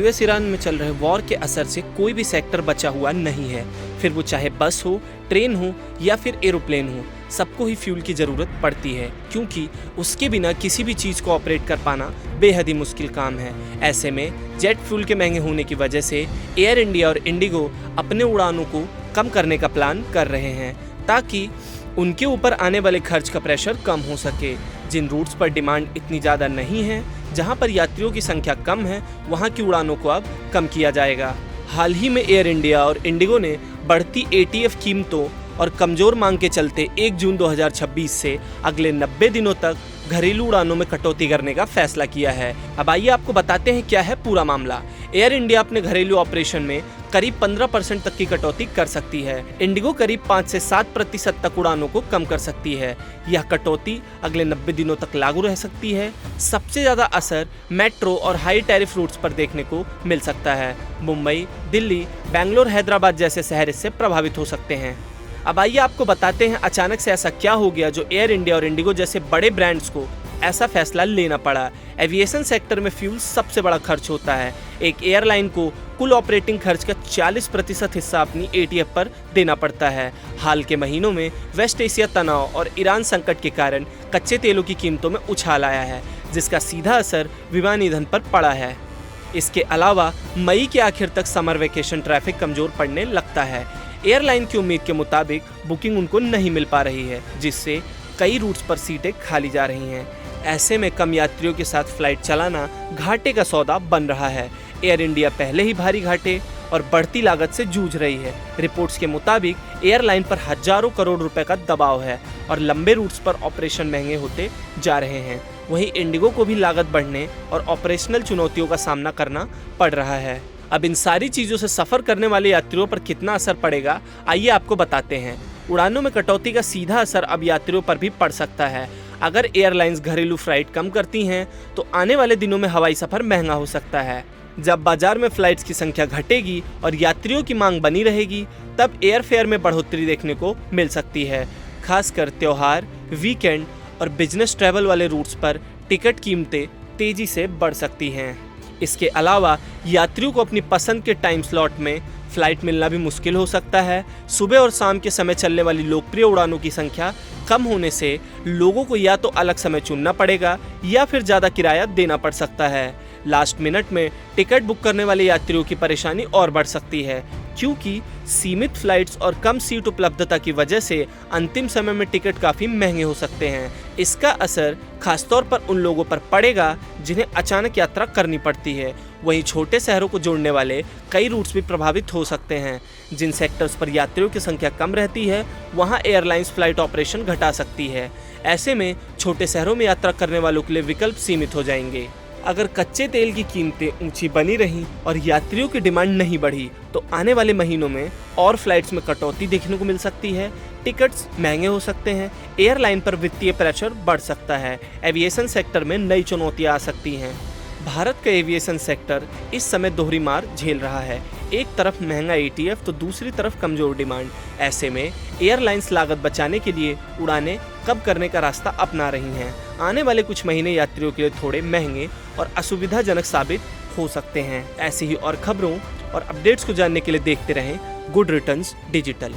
US Iran में चल रहे वॉर के असर से कोई भी सेक्टर बचा हुआ नहीं है, फिर वो चाहे बस हो, ट्रेन हो या फिर एरोप्लेन हो, सबको ही फ्यूल की ज़रूरत पड़ती है, क्योंकि उसके बिना किसी भी चीज़ को ऑपरेट कर पाना बेहद ही मुश्किल काम है। ऐसे में जेट फ्यूल के महंगे होने की वजह से एयर इंडिया और इंडिगो अपने उड़ानों को कम करने का प्लान कर रहे हैं, ताकि उनके ऊपर आने वाले खर्च का प्रेशर कम हो सके। जिन रूट्स पर डिमांड इतनी ज़्यादा नहीं है, जहां पर यात्रियों की संख्या कम है, वहां की उड़ानों को अब कम किया जाएगा। हाल ही में एयर इंडिया और इंडिगो ने बढ़ती ATF कीमतों और कमज़ोर मांग के चलते 1 जून 2026 से अगले 90 दिनों तक घरेलू उड़ानों में कटौती करने का फैसला किया है। अब आइए आपको बताते हैं क्या है पूरा मामला। एयर इंडिया अपने घरेलू ऑपरेशन में करीब 15% तक की कटौती कर सकती है। इंडिगो करीब 5 से 7% तक उड़ानों को कम कर सकती है। यह कटौती अगले 90 दिनों तक लागू रह सकती है। सबसे ज़्यादा असर मेट्रो और हाई टैरिफ रूट्स पर देखने को मिल सकता है। मुंबई, दिल्ली, बेंगलोर, हैदराबाद जैसे शहर इससे प्रभावित हो सकते हैं। अब आइए आपको बताते हैं अचानक से ऐसा क्या हो गया जो एयर इंडिया और इंडिगो जैसे बड़े ब्रांड्स को ऐसा फैसला लेना पड़ा। एविएशन सेक्टर में फ्यूल सबसे बड़ा खर्च होता है। एक एयरलाइन को कुल ऑपरेटिंग खर्च का 40% हिस्सा अपनी ATF पर देना पड़ता है। हाल के महीनों में वेस्ट एशिया तनाव और ईरान संकट के कारण कच्चे तेलों की कीमतों में उछाल आया है, जिसका सीधा असर विमान ईंधन पर पड़ा है। इसके अलावा मई के आखिर तक समर वेकेशन ट्रैफिक कमजोर पड़ने लगता है। एयरलाइन की उम्मीद के मुताबिक बुकिंग उनको नहीं मिल पा रही है, जिससे कई रूट्स पर सीटें खाली जा रही हैं। ऐसे में कम यात्रियों के साथ फ्लाइट चलाना घाटे का सौदा बन रहा है। एयर इंडिया पहले ही भारी घाटे और बढ़ती लागत से जूझ रही है। रिपोर्ट्स के मुताबिक एयरलाइन पर हजारों करोड़ रुपए का दबाव है और लंबे रूट्स पर ऑपरेशन महंगे होते जा रहे हैं। वहीं इंडिगो को भी लागत बढ़ने और ऑपरेशनल चुनौतियों का सामना करना पड़ रहा है। अब इन सारी चीज़ों से सफ़र करने वाले यात्रियों पर कितना असर पड़ेगा, आइए आपको बताते हैं। उड़ानों में कटौती का सीधा असर अब यात्रियों पर भी पड़ सकता है। अगर एयरलाइंस घरेलू फ्लाइट कम करती हैं, तो आने वाले दिनों में हवाई सफ़र महंगा हो सकता है। जब बाजार में फ्लाइट्स की संख्या घटेगी और यात्रियों की मांग बनी रहेगी, तब एयर फेयर में बढ़ोतरी देखने को मिल सकती है। खासकर त्योहार, वीकेंड और बिजनेस ट्रैवल वाले रूट्स पर टिकट कीमतें तेज़ी से बढ़ सकती हैं। इसके अलावा यात्रियों को अपनी पसंद के टाइम स्लॉट में फ्लाइट मिलना भी मुश्किल हो सकता है। सुबह और शाम के समय चलने वाली लोकप्रिय उड़ानों की संख्या कम होने से लोगों को या तो अलग समय चुनना पड़ेगा या फिर ज़्यादा किराया देना पड़ सकता है। लास्ट मिनट में टिकट बुक करने वाले यात्रियों की परेशानी और बढ़ सकती है, क्योंकि सीमित फ्लाइट्स और कम सीट उपलब्धता की वजह से अंतिम समय में टिकट काफ़ी महंगे हो सकते हैं। इसका असर खासतौर पर उन लोगों पर पड़ेगा जिन्हें अचानक यात्रा करनी पड़ती है। वहीं छोटे शहरों को जोड़ने वाले कई रूट्स भी प्रभावित हो सकते हैं। जिन सेक्टर्स पर यात्रियों की संख्या कम रहती है, वहां एयरलाइंस फ्लाइट ऑपरेशन घटा सकती है। ऐसे में छोटे शहरों में यात्रा करने वालों के लिए विकल्प सीमित हो जाएंगे। अगर कच्चे तेल की कीमतें ऊंची बनी रहीं और यात्रियों की डिमांड नहीं बढ़ी, तो आने वाले महीनों में और फ्लाइट्स में कटौती देखने को मिल सकती है। टिकट्स महंगे हो सकते हैं। एयरलाइन पर वित्तीय प्रेशर बढ़ सकता है। एविएशन सेक्टर में नई चुनौतियां आ सकती हैं। भारत का एविएशन सेक्टर इस समय दोहरी मार झेल रहा है। एक तरफ महंगा ATF तो दूसरी तरफ कमजोर डिमांड। ऐसे में एयरलाइंस लागत बचाने के लिए उड़ानें कम करने का रास्ता अपना रही हैं। आने वाले कुछ महीने यात्रियों के लिए थोड़े महंगे और असुविधाजनक साबित हो सकते हैं। ऐसी ही और खबरों और अपडेट्स को जानने के लिए देखते रहें गुड रिटर्न्स डिजिटल।